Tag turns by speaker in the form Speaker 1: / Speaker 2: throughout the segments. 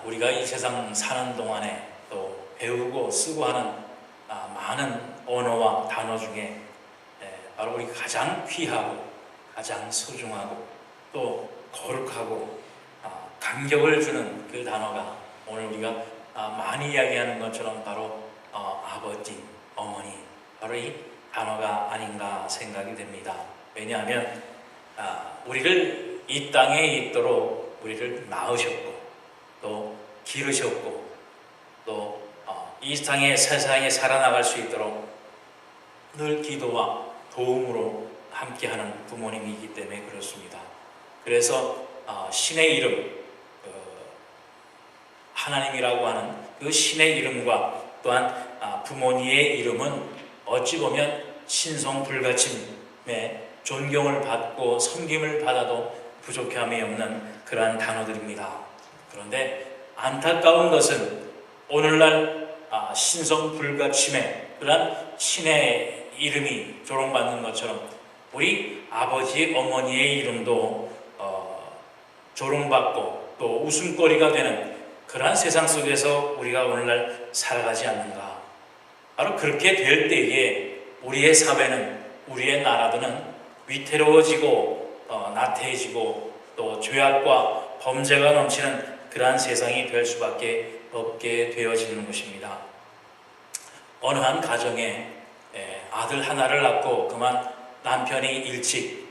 Speaker 1: 우리가 이 세상 사는 동안에 또 배우고 쓰고 하는 많은 언어와 단어 중에 바로 우리가 가장 귀하고 가장 소중하고 또 거룩하고 감격을 주는 그 단어가 오늘 우리가 많이 이야기하는 것처럼 바로 아버지, 어머니, 바로 이 단어가 아닌가 생각이 됩니다. 왜냐하면 우리를 이 땅에 있도록 우리를 낳으셨고 또 기르셨고 또 이 땅의 세상에 살아나갈 수 있도록 늘 기도와 도움으로 함께하는 부모님이기 때문에 그렇습니다. 그래서 신의 이름, 하나님이라고 하는 그 신의 이름과 또한 부모님의 이름은 어찌 보면 신성불가침에 존경을 받고 섬김을 받아도 부족함이 없는 그러한 단어들입니다. 그런데 안타까운 것은 오늘날 신성불가침에 그러한 신의 이름이 조롱받는 것처럼 우리 아버지, 어머니의 이름도 조롱받고 또 웃음거리가 되는 그러한 세상 속에서 우리가 오늘날 살아가지 않는가. 바로 그렇게 될 때에 우리의 사회는, 우리의 나라들은 위태로워지고 나태해지고 또 죄악과 범죄가 넘치는 그러한 세상이 될 수밖에 없게 되어지는 것입니다. 어느 한 가정에 아들 하나를 낳고 그만 남편이 일찍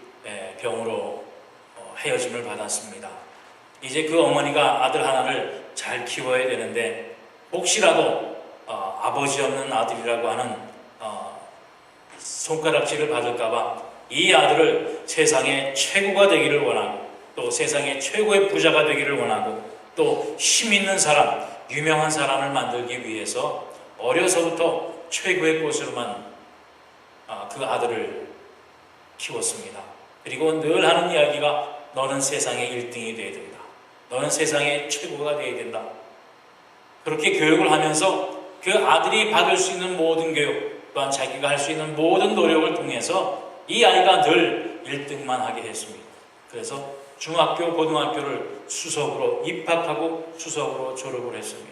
Speaker 1: 병으로 헤어짐을 받았습니다. 이제 그 어머니가 아들 하나를 잘 키워야 되는데 혹시라도 아버지 없는 아들이라고 하는 손가락질을 받을까봐 이 아들을 세상의 최고가 되기를 원하고 또 세상의 최고의 부자가 되기를 원하고 또 힘 있는 사람, 유명한 사람을 만들기 위해서 어려서부터 최고의 꽃으로만 그 아들을 키웠습니다. 그리고 늘 하는 이야기가 너는 세상의 1등이 되어야 된다. 너는 세상의 최고가 되어야 된다. 그렇게 교육을 하면서 그 아들이 받을 수 있는 모든 교육 또한 자기가 할 수 있는 모든 노력을 통해서 이 아이가 늘 1등만 하게 했습니다. 그래서 중학교, 고등학교를 수석으로 입학하고 수석으로 졸업을 했습니다.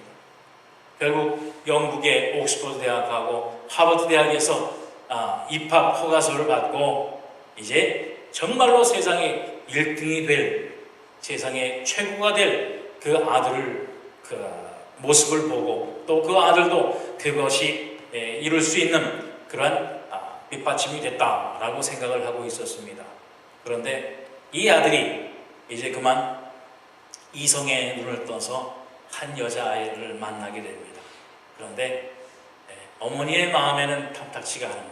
Speaker 1: 결국 영국의 옥스퍼드 대학하고 하버드 대학에서 입학 허가서를 받고 이제 정말로 세상에 1등이 될, 세상에 최고가 될 그 아들을 모습을 보고 또 그 아들도 그것이 이룰 수 있는 그러한 밑받침이 됐다라고 생각을 하고 있었습니다. 그런데 이 아들이 이제 그만 이성의 눈을 떠서 한 여자아이를 만나게 됩니다. 그런데 어머니의 마음에는 탐탁치가 않은 거예요.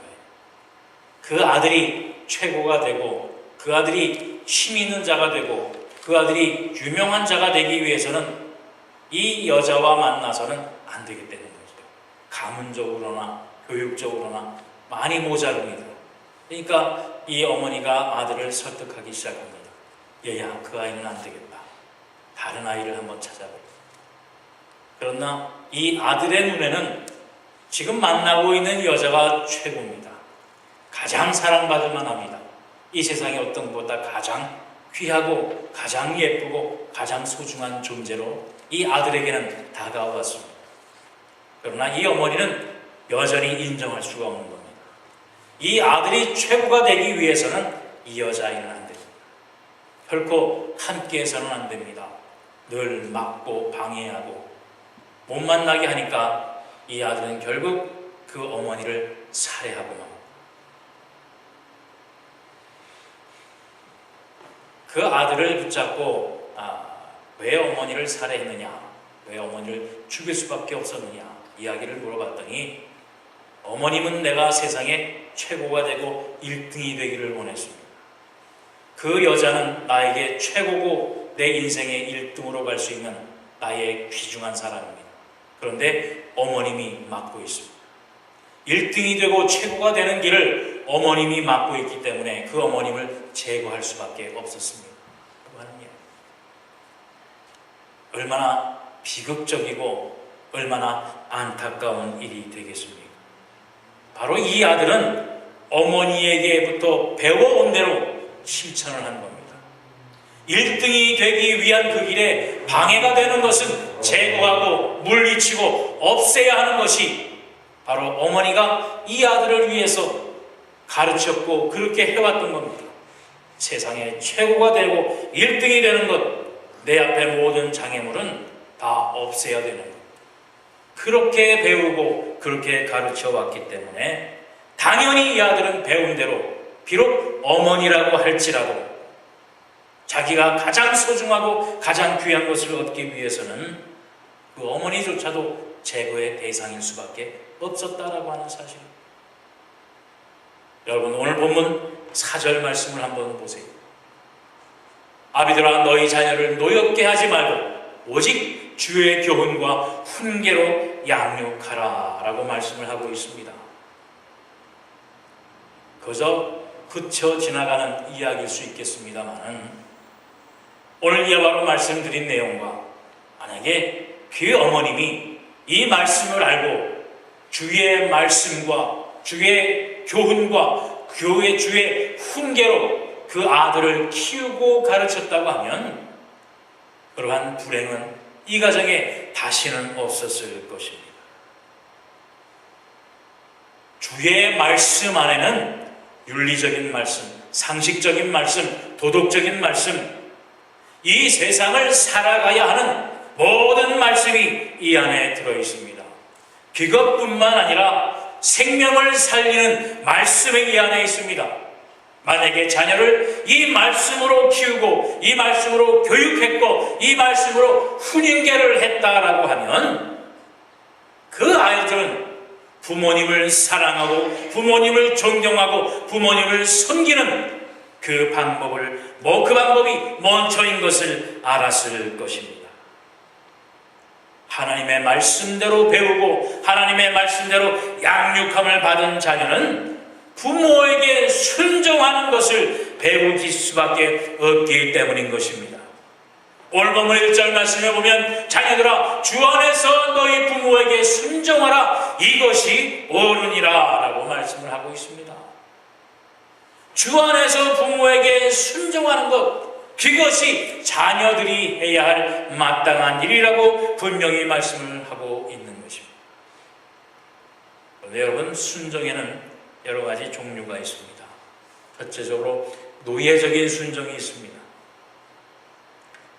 Speaker 1: 그 아들이 최고가 되고 그 아들이 힘 있는 자가 되고 그 아들이 유명한 자가 되기 위해서는 이 여자와 만나서는 안 되기 때문인 거죠. 가문적으로나 교육적으로나 많이 모자릅니다. 그러니까 이 어머니가 아들을 설득하기 시작합니다. 얘야, 그 아이는 안 되겠다. 다른 아이를 한번 찾아보자. 그러나 이 아들의 눈에는 지금 만나고 있는 여자가 최고입니다. 가장 사랑받을 만합니다. 이 세상에 어떤 것보다 가장 귀하고 가장 예쁘고 가장 소중한 존재로 이 아들에게는 다가왔습니다. 그러나 이 어머니는 여전히 인정할 수가 없는 겁니다. 이 아들이 최고가 되기 위해서는 이 여자아이는 안 됩니다. 결코 함께해서는 안 됩니다. 늘 막고 방해하고 못 만나게 하니까 이 아들은 결국 그 어머니를 살해하고 맙니다. 그 아들을 붙잡고 왜 어머니를 살해했느냐, 왜 어머니를 죽일 수밖에 없었느냐 이야기를 물어봤더니 어머님은 내가 세상에 최고가 되고 1등이 되기를 원했습니다. 그 여자는 나에게 최고고 내 인생의 1등으로 갈 수 있는 나의 귀중한 사람입니다. 그런데 어머님이 막고 있습니다. 1등이 되고 최고가 되는 길을 어머님이 막고 있기 때문에 그 어머님을 제거할 수밖에 없었습니다. 얼마나 비극적이고 얼마나 안타까운 일이 되겠습니까? 바로 이 아들은 어머니에게부터 배워온 대로 실천을 한 겁니다. 1등이 되기 위한 그 길에 방해가 되는 것은 제거하고 물리치고 없애야 하는 것이 바로 어머니가 이 아들을 위해서 가르쳤고 그렇게 해왔던 겁니다. 세상의 최고가 되고 1등이 되는 것, 내 앞의 모든 장애물은 다 없애야 되는 것. 그렇게 배우고 그렇게 가르쳐 왔기 때문에 당연히 이 아들은 배운 대로 비록 어머니라고 할지라도 자기가 가장 소중하고 가장 귀한 것을 얻기 위해서는 그 어머니조차도 제거의 대상일 수밖에 없었다라고 하는 사실입니다. 여러분, 오늘 본문 4절 말씀을 한번 보세요. 아비들아, 너희 자녀를 노엽게 하지 말고 오직 주의 교훈과 훈계로 양육하라 라고 말씀을 하고 있습니다. 그저 그쳐 지나가는 이야기일 수 있겠습니다만 오늘 이와 바로 말씀드린 내용과 만약에 그 어머님이 이 말씀을 알고 주의 말씀과 주의 교훈과 교회 주의 훈계로 그 아들을 키우고 가르쳤다고 하면 그러한 불행은 이 가정에 다시는 없었을 것입니다. 주의 말씀 안에는 윤리적인 말씀, 상식적인 말씀, 도덕적인 말씀, 이 세상을 살아가야 하는 모든 말씀이 이 안에 들어있습니다. 그것뿐만 아니라 생명을 살리는 말씀이 이 안에 있습니다. 만약에 자녀를 이 말씀으로 키우고 이 말씀으로 교육했고 이 말씀으로 훈인계를 했다라고 하면 그 아이들은 부모님을 사랑하고 부모님을 존경하고 부모님을 섬기는 그 방법을 그 방법이 먼저인 것을 알았을 것입니다. 하나님의 말씀대로 배우고 하나님의 말씀대로 양육함을 받은 자녀는 부모에게 순종하는 것을 배우기 수밖에 없기 때문인 것입니다. 오늘 본문 1절 말씀에 보면 자녀들아 주 안에서 너희 부모에게 순종하라 이것이 옳으니라 라고 말씀을 하고 있습니다. 주 안에서 부모에게 순종하는 것, 그것이 자녀들이 해야 할 마땅한 일이라고 분명히 말씀을 하고 있는 것입니다. 그런데 여러분, 순종에는 여러 가지 종류가 있습니다. 첫째적으로 노예적인 순종이 있습니다.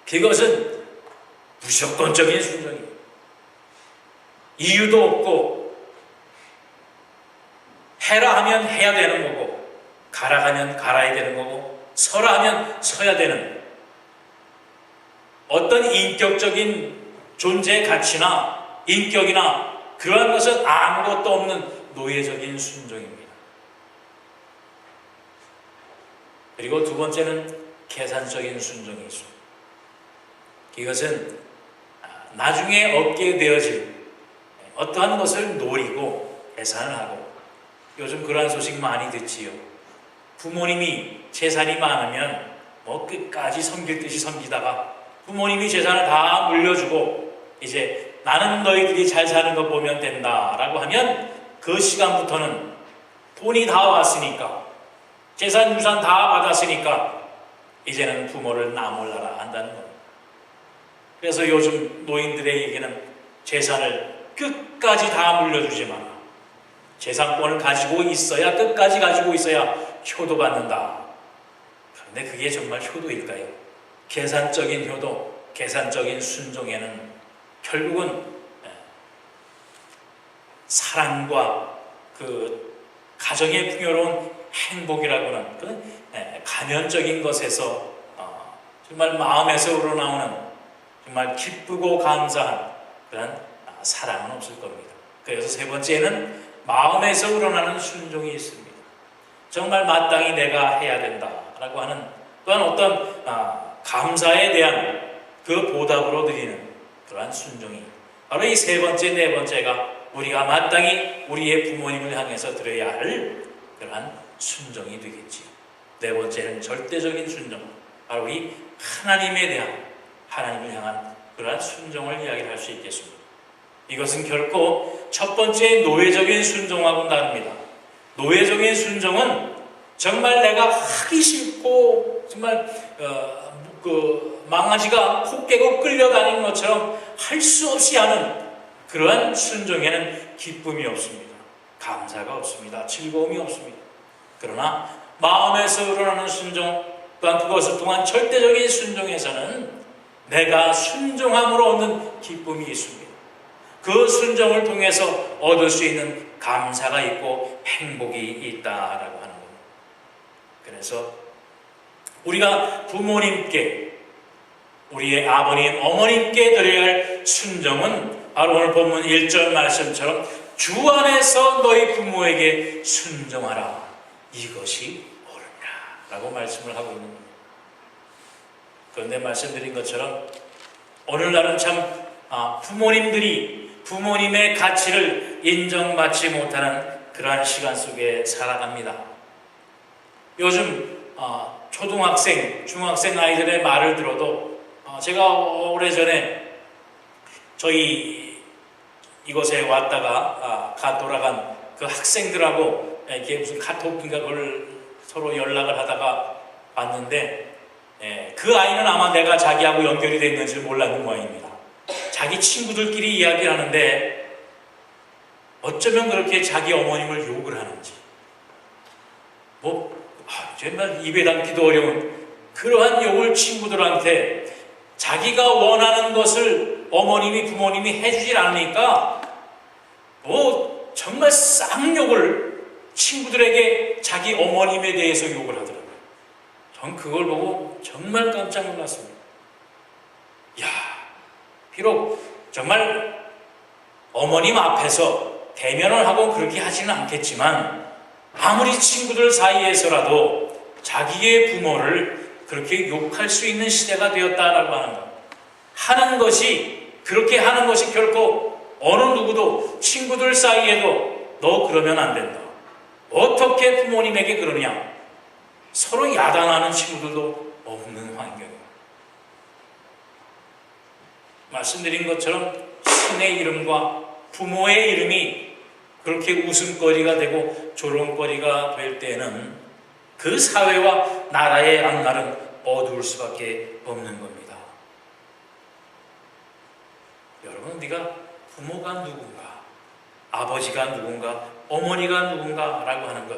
Speaker 1: 그것은 무조건적인 순종이에요. 이유도 없고 해라 하면 해야 되는 거고 가라 하면 갈아야 되는 거고 서라 하면 서야 되는 어떤 인격적인 존재 가치나 인격이나 그러한 것은 아무것도 없는 노예적인 순종입니다. 그리고 두 번째는 계산적인 순종이 있습니다. 이것은 나중에 얻게 되어질 어떠한 것을 노리고 계산을 하고, 요즘 그러한 소식 많이 듣지요. 부모님이 재산이 많으면 끝까지 섬길 듯이 섬기다가 부모님이 재산을 다 물려주고 이제 나는 너희들이 잘 사는 거 보면 된다 라고 하면 그 시간부터는 돈이 다 왔으니까 재산 유산 다 받았으니까 이제는 부모를 나몰라라 한다는 겁니다. 그래서 요즘 노인들에게는 재산을 끝까지 다 물려주지 마라. 재산권을 가지고 있어야, 끝까지 가지고 있어야 효도받는다. 그런데 그게 정말 효도일까요? 계산적인 효도, 계산적인 순종에는 결국은 사랑과 그 가정의 풍요로운 행복이라고는 그 가면적인 것에서 정말 마음에서 우러나오는 정말 기쁘고 감사한 그런 사랑은 없을 겁니다. 그래서 세 번째는 마음에서 우러나는 순종이 있습니다. 정말 마땅히 내가 해야 된다라고 하는 또한 어떤 감사에 대한 그 보답으로 드리는 그러한 순종이 바로 이 세 번째, 네 번째가 우리가 마땅히 우리의 부모님을 향해서 드려야 할 그러한 순종이 되겠지요. 네 번째는 절대적인 순종, 바로 이 하나님에 대한, 하나님을 향한 그러한 순종을 이야기할 수 있겠습니다. 이것은 결코 첫 번째 노예적인 순종하고는 다릅니다. 노예적인 순종은 정말 내가 하기 싫고 정말 망아지가 코 깨고 끌려다니는 것처럼 할 수 없이 하는 그러한 순종에는 기쁨이 없습니다. 감사가 없습니다. 즐거움이 없습니다. 그러나 마음에서 우러나는 순종, 또한 그것을 통한 절대적인 순종에서는 내가 순종함으로 얻는 기쁨이 있습니다. 그 순종을 통해서 얻을 수 있는 감사가 있고 행복이 있다라고 하는 겁니다. 그래서 우리가 부모님께, 우리의 아버님, 어머님께 드려야 할 순종은 바로 오늘 본문 1절 말씀처럼 주 안에서 너희 부모에게 순종하라. 이것이 옳으니라 라고 말씀을 하고 있는 겁니다. 그런데 말씀드린 것처럼 오늘날은 참 부모님들이 부모님의 가치를 인정받지 못하는 그러한 시간 속에 살아갑니다. 요즘 초등학생, 중학생 아이들의 말을 들어도 제가 오래전에 저희 이곳에 왔다가 돌아간 그 학생들하고 이렇게 무슨 카톡인가 그걸 서로 연락을 하다가 봤는데 그 아이는 아마 내가 자기하고 연결이 됐는지 몰랐는 모양입니다. 자기 친구들끼리 이야기를 하는데 어쩌면 그렇게 자기 어머님을 욕을 하는지 정말 입에 담기도 어려운 그러한 욕을 친구들한테 자기가 원하는 것을 어머님이 부모님이 해주질 않으니까 정말 쌍욕을 친구들에게 자기 어머님에 대해서 욕을 하더라고요. 전 그걸 보고 정말 깜짝 놀랐습니다. 비록 정말 어머님 앞에서 대면을 하고 그렇게 하지는 않겠지만 아무리 친구들 사이에서라도 자기의 부모를 그렇게 욕할 수 있는 시대가 되었다라고 하는 것. 그렇게 하는 것이 결코 어느 누구도 친구들 사이에도 너 그러면 안 된다. 어떻게 부모님에게 그러냐. 서로 야단하는 친구들도 없는 환경입니다. 말씀드린 것처럼 신의 이름과 부모의 이름이 그렇게 웃음거리가 되고 조롱거리가 될 때는 그 사회와 나라의 앞날은 어두울 수밖에 없는 겁니다. 여러분, 우리가 부모가 누군가, 아버지가 누군가, 어머니가 누군가라고 하는 것,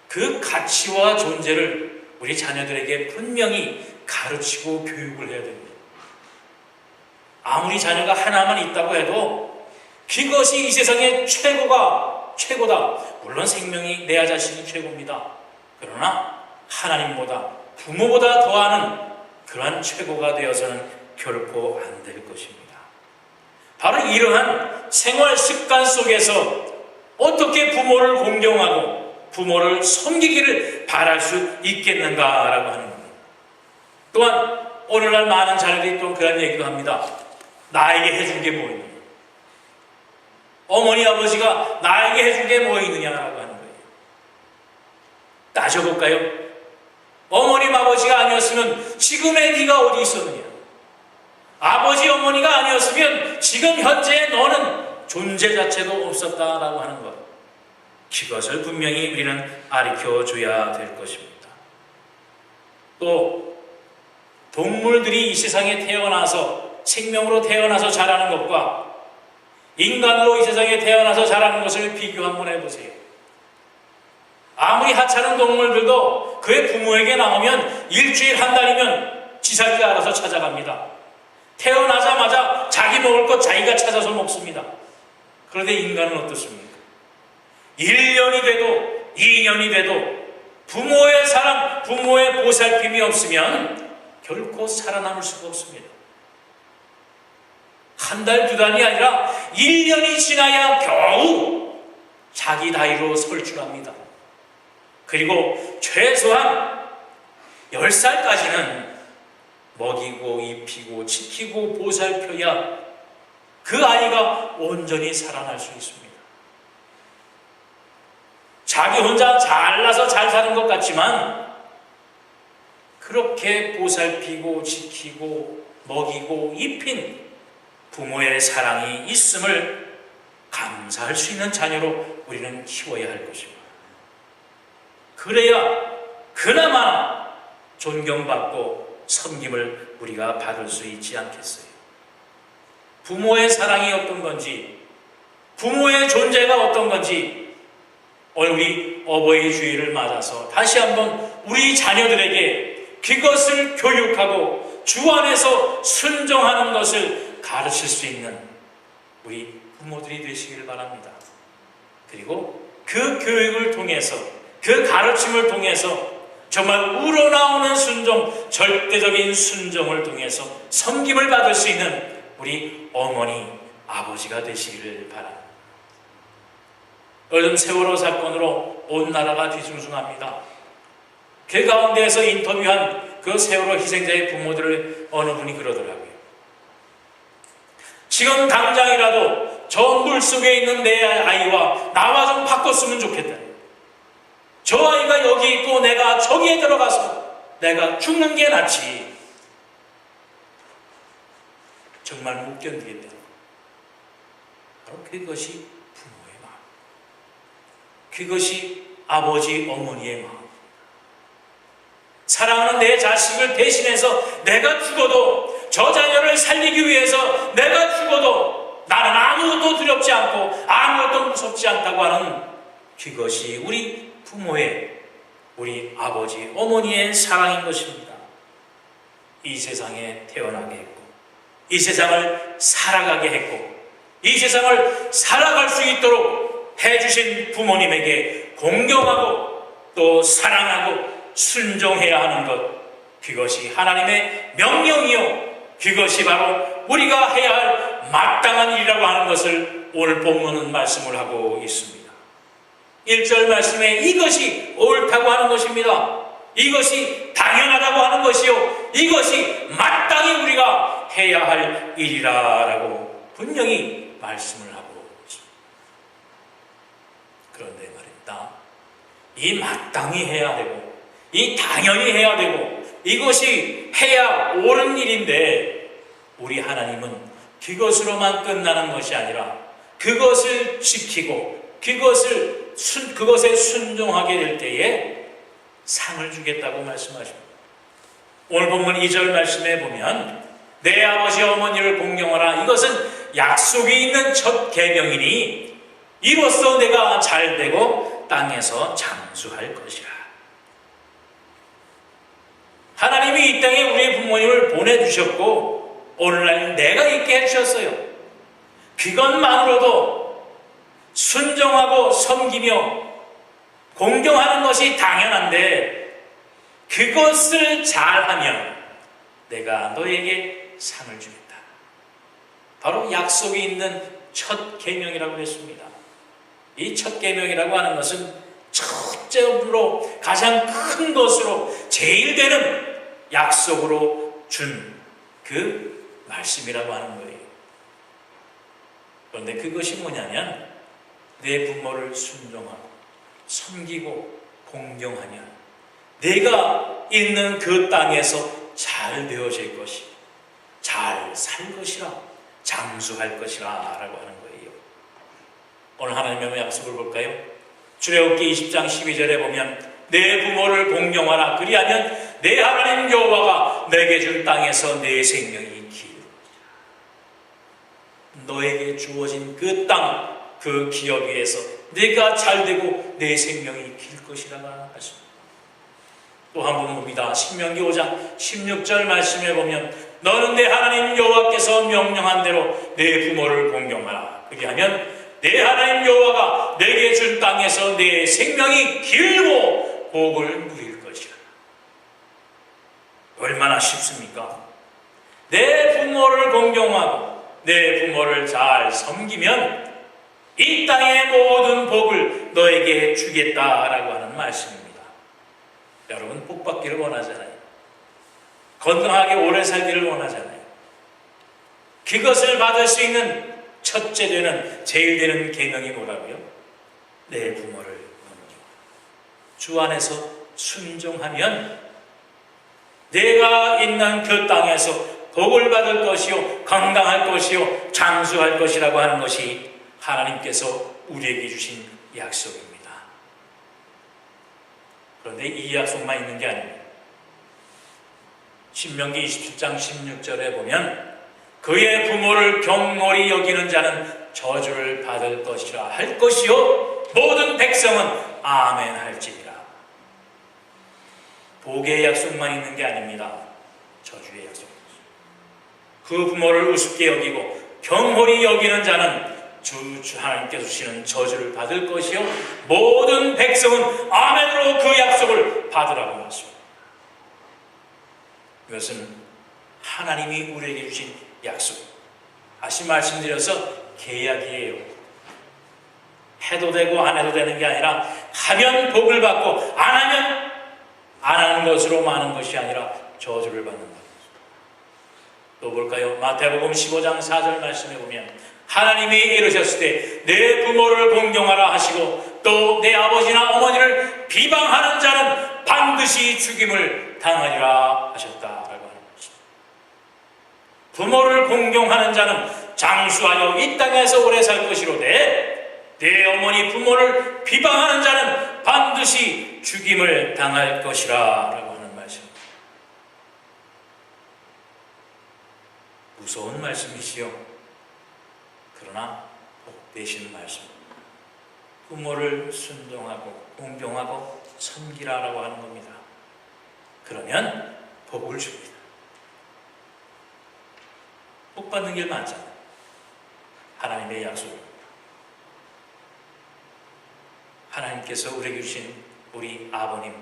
Speaker 1: 그 가치와 존재를 우리 자녀들에게 분명히 가르치고 교육을 해야 됩니다. 아무리 자녀가 하나만 있다고 해도 그것이 이 세상의 최고다. 물론 생명이 내 자신이 최고입니다. 그러나 하나님보다 부모보다 더하는 그러한 최고가 되어서는 결코 안 될 것입니다. 바로 이러한 생활 습관 속에서 어떻게 부모를 공경하고 부모를 섬기기를 바랄 수 있겠는가라고 하는 겁니다. 또한 오늘날 많은 자녀들이 또 그런 얘기도 합니다. 나에게 해준 게 뭐 있느냐? 어머니 아버지가 나에게 해준 게 뭐 있느냐라고 하는 거예요. 따져볼까요? 어머님 아버지가 아니었으면 지금의 네가 어디 있었느냐? 아버지 어머니가 아니었으면 지금 현재의 너는 존재 자체도 없었다라고 하는 것. 그것을 분명히 우리는 가르쳐줘야 될 것입니다. 또 동물들이 이 세상에 태어나서 생명으로 태어나서 자라는 것과 인간으로 이 세상에 태어나서 자라는 것을 비교 한번 해보세요. 아무리 하찮은 동물들도 그의 부모에게 나오면 일주일 한 달이면 지살기 알아서 찾아갑니다. 태어나자마자 자기 먹을 것 자기가 찾아서 먹습니다. 그런데 인간은 어떻습니까? 1년이 돼도 2년이 돼도 부모의 사랑, 부모의 보살핌이 없으면 결코 살아남을 수가 없습니다. 한 달, 두 달이 아니라 1년이 지나야 겨우 자기 나이로 설출합니다. 그리고 최소한 10살까지는 먹이고 입히고 지키고 보살펴야 그 아이가 온전히 살아날 수 있습니다. 자기 혼자 잘나서 잘 사는 것 같지만 그렇게 보살피고 지키고 먹이고 입힌 부모의 사랑이 있음을 감사할 수 있는 자녀로 우리는 키워야 할 것입니다. 그래야 그나마 존경받고 섬김을 우리가 받을 수 있지 않겠어요? 부모의 사랑이 어떤 건지, 부모의 존재가 어떤 건지 오늘 우리 어버이 주일을 맞아서 다시 한번 우리 자녀들에게 그것을 교육하고 주 안에서 순종하는 것을 가르칠 수 있는 우리 부모들이 되시길 바랍니다. 그리고 그 교육을 통해서, 그 가르침을 통해서 정말 우러나오는 순종, 절대적인 순종을 통해서 섬김을 받을 수 있는 우리 어머니, 아버지가 되시기를 바랍니다. 요즘 세월호 사건으로 온 나라가 뒤숭숭합니다. 그 가운데에서 인터뷰한 그 세월호 희생자의 부모들을 어느 분이 그러더라고요. 지금 당장이라도 저 물속에 있는 내 아이와 나와 좀 바꿨으면 좋겠다. 저 아이가 여기 있고 내가 저기에 들어가서 내가 죽는 게 낫지. 정말 못 견디겠다. 바로 그것이 부모의 마음. 그것이 아버지, 어머니의 마음. 사랑하는 내 자식을 대신해서 내가 죽어도, 저 자녀를 살리기 위해서 내가 죽어도 나는 아무것도 두렵지 않고 아무것도 무섭지 않다고 하는 그것이 우리 부모의, 우리 아버지, 어머니의 사랑인 것입니다. 이 세상에 태어나게 했고, 이 세상을 살아가게 했고, 이 세상을 살아갈 수 있도록 해주신 부모님에게 공경하고 또 사랑하고 순종해야 하는 것, 그것이 하나님의 명령이요, 그것이 바로 우리가 해야 할 마땅한 일이라고 하는 것을 오늘 본문은 말씀을 하고 있습니다. 1절 말씀에 이것이 옳다고 하는 것입니다. 이것이 당연하다고 하는 것이요, 이것이 마땅히 우리가 해야 할 일이라고 분명히 말씀을 하고 있습니다. 그런데 말입니다, 이 마땅히 해야 되고 이 당연히 해야 되고 이것이 해야 옳은 일인데, 우리 하나님은 그것으로만 끝나는 것이 아니라 그것을 지키고 그것에 순종하게 될 때에 상을 주겠다고 말씀하십니다. 오늘 본문 2절 말씀에 보면 내 아버지 어머니를 공경하라, 이것은 약속이 있는 첫 계명이니 이로써 내가 잘되고 땅에서 장수할 것이라. 하나님이 이 땅에 우리의 부모님을 보내주셨고 오늘날 내가 있게 해주셨어요. 그것만으로도 순종하고 섬기며 공경하는 것이 당연한데, 그것을 잘하면 내가 너에게 상을 주겠다. 바로 약속이 있는 첫 계명이라고 했습니다. 이 첫 계명이라고 하는 것은 첫째로 가장 큰 것으로 제일 되는 약속으로 준 그 말씀이라고 하는 거예요. 그런데 그것이 뭐냐면 내 부모를 순종하고 섬기고 공경하면 내가 있는 그 땅에서 잘 되어질 것이고 잘 살 것이라, 장수할 것이라 라고 하는 거예요. 오늘 하나님의 약속을 볼까요? 출애굽기 20장 12절에 보면 내 부모를 공경하라, 그리하면 내 하나님 여호와가 내게 준 땅에서 내 생명이 길고, 너에게 주어진 그 땅, 그 기업 위에서 내가 잘되고 내 생명이 길 것이라고 하십니다. 또 한 번 봅니다. 신명기 5장 16절 말씀에 보면 너는 내 하나님 여호와께서 명령한 대로 내 부모를 공경하라, 그리하면 내 하나님 여호와가 내게 준 땅에서 내 생명이 길고 복을 누릴 것이라. 얼마나 쉽습니까? 내 부모를 공경하고 내 부모를 잘 섬기면 이 땅의 모든 복을 너에게 주겠다라고 하는 말씀입니다. 여러분, 복 받기를 원하잖아요. 건강하게 오래 살기를 원하잖아요. 그것을 받을 수 있는 첫째 되는, 제일 되는 계명이 뭐라고요? 내 부모를 섬기고 주 안에서 순종하면 내가 있는 그 땅에서 복을 받을 것이요, 건강할 것이요, 장수할 것이라고 하는 것이 하나님께서 우리에게 주신 약속입니다. 그런데 이 약속만 있는 게 아닙니다. 신명기 27장 16절에 보면 그의 부모를 경홀히 여기는 자는 저주를 받을 것이라 할 것이요 모든 백성은 아멘 할지니라. 복의 약속만 있는 게 아닙니다. 저주의 약속입니다. 그 부모를 우습게 여기고 경홀히 여기는 자는 주 하나님께서 주시는 저주를 받을 것이요 모든 백성은 아멘으로 그 약속을 받으라고 하십니다. 이것은 하나님이 우리에게 주신 약속. 다시 말씀드려서 계약이에요. 해도 되고 안 해도 되는 게 아니라 하면 복을 받고 안 하면 안 하는 것으로 마는 것이 아니라 저주를 받는다. 또 볼까요? 마태복음 15장 4절 말씀에 보면 하나님이 이르셨을 때 내 부모를 공경하라 하시고 또 내 아버지나 어머니를 비방하는 자는 반드시 죽임을 당하리라 하셨다라고 하는 것입니다. 부모를 공경하는 자는 장수하여 이 땅에서 오래 살 것이로되 내 어머니 부모를 비방하는 자는 반드시 죽임을 당할 것이라 라고 하는 말씀입니다. 무서운 말씀이시요 그러나 복되신 말씀입니다. 부모를 순종하고 공경하고 섬기라라고 하는 겁니다. 그러면 복을 줍니다. 복 받는 길 많잖아요. 하나님의 약속입니다. 하나님께서 우리에게 주신 우리 아버님,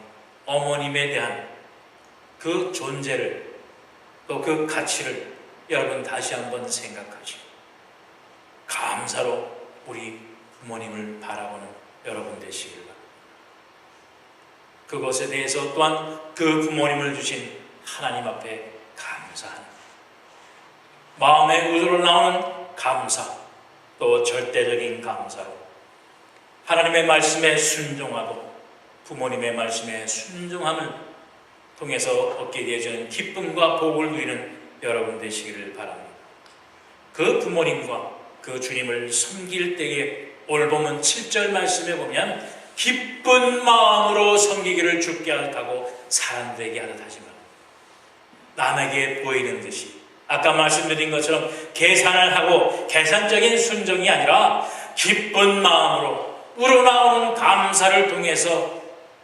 Speaker 1: 어머님에 대한 그 존재를 또 그 가치를 여러분 다시 한번 생각하시고 감사로 우리 부모님을 바라보는 여러분 되시길 바랍니다. 그것에 대해서 또한 그 부모님을 주신 하나님 앞에 감사하는 마음의 우러러 나오는 감사, 또 절대적인 감사로 하나님의 말씀에 순종하고 부모님의 말씀에 순종함을 통해서 얻게 되어지는 기쁨과 복을 누리는 여러분 되시기를 바랍니다. 그 부모님과 그 주님을 섬길 때에 오늘 보면 7절 말씀에 보면 기쁜 마음으로 섬기기를 주께 하고 사람들에게 하듯 하지 말고 남에게 보이는 듯이 아까 말씀드린 것처럼 계산을 하고 계산적인 순종이 아니라 기쁜 마음으로 우러나오는 감사를 통해서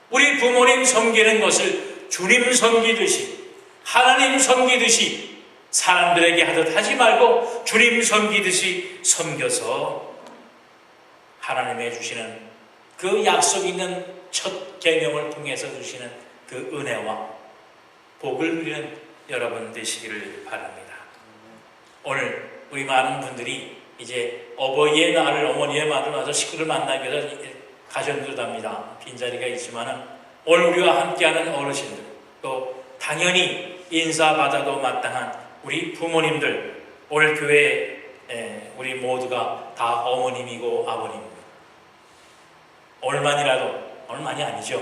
Speaker 1: 우리 부모님 섬기는 것을 주님 섬기듯이 하나님 섬기듯이 사람들에게 하듯 하지 말고 주님 섬기듯이 섬겨서 하나님의 주시는 그 약속 있는 첫 계명을 통해서 주시는 그 은혜와 복을 누리는 여러분 되시기를 바랍니다. 오늘 우리 많은 분들이 이제 어버이의 날을 어머니의 말을 맞아 식구를 만나기 위해서 가셨는답니다. 빈자리가 있지만은 오늘 우리와 함께하는 어르신들 또 당연히 인사받아도 마땅한 우리 부모님들 오늘 교회에 우리 모두가 다 어머님이고 아버님입니다. 오늘만이 아니죠.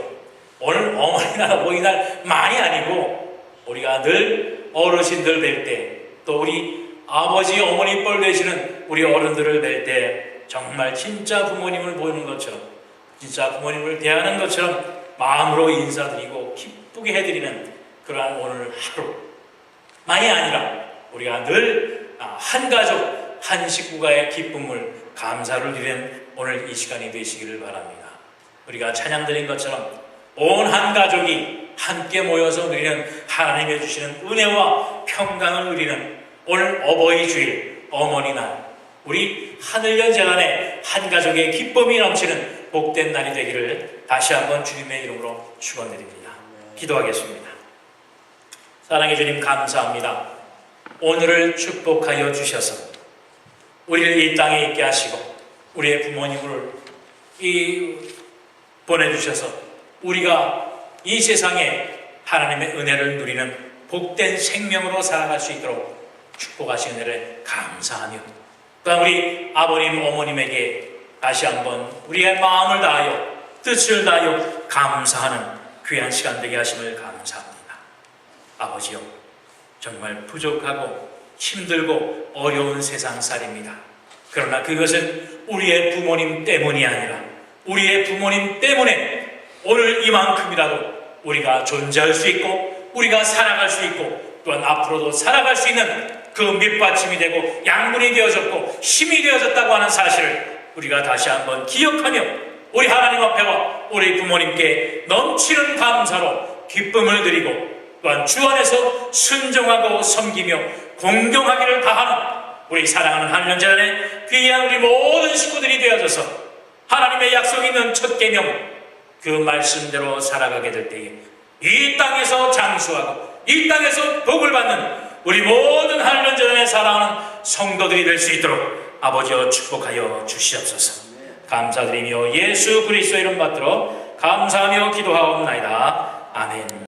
Speaker 1: 오늘 어머니나 아버지날 많이 아니고 우리가 늘 어르신들 뵐 때 또 우리 아버지 어머니 뻘 되시는 우리 어른들을 뵐 때 정말 진짜 부모님을 보는 것처럼 진짜 부모님을 대하는 것처럼 마음으로 인사드리고 기쁘게 해드리는 그러한 오늘 하루만이 아니라 우리가 늘 한 가족 한 식구가의 기쁨을 감사를 누리는 오늘 이 시간이 되시기를 바랍니다. 우리가 찬양 드린 것처럼 온 한 가족이 함께 모여서 누리는 하나님의 주시는 은혜와 평강을 누리는 오늘 어버이 주일 어머니날 우리 하늘연 재단의 한 가족의 기쁨이 넘치는 복된 날이 되기를 다시 한번 주님의 이름으로 축원드립니다. 기도하겠습니다. 사랑해 주님 감사합니다. 오늘을 축복하여 주셔서 우리를 이 땅에 있게 하시고 우리의 부모님을 보내주셔서 우리가 이 세상에 하나님의 은혜를 누리는 복된 생명으로 살아갈 수 있도록 축복하신 은혜를 감사하며 또한 우리 아버님 어머님에게 다시 한번 우리의 마음을 다하여 뜻을 다하여 감사하는 귀한 시간 되게 하심을 감사합니다. 아버지요 정말 부족하고 힘들고 어려운 세상살입니다. 그러나 그것은 우리의 부모님 때문이 아니라 우리의 부모님 때문에 오늘 이만큼이라도 우리가 존재할 수 있고 우리가 살아갈 수 있고 또 또한 앞으로도 살아갈 수 있는 그 밑받침이 되고 양분이 되어졌고 힘이 되어졌다고 하는 사실을 우리가 다시 한번 기억하며 우리 하나님 앞에와 우리 부모님께 넘치는 감사로 기쁨을 드리고 또한 주 안에서 순종하고 섬기며 공경하기를 다하는 우리 사랑하는 한련재단의 귀한 우리 모든 식구들이 되어져서 하나님의 약속이 있는 첫 계명 그 말씀대로 살아가게 될 때에 이 땅에서 장수하고 이 땅에서 복을 받는 우리 모든 한련재단의 사랑하는 성도들이 될 수 있도록 아버지여 축복하여 주시옵소서. 감사드리며 예수 그리스도의 이름 받들어 감사하며 기도하옵나이다. 아멘.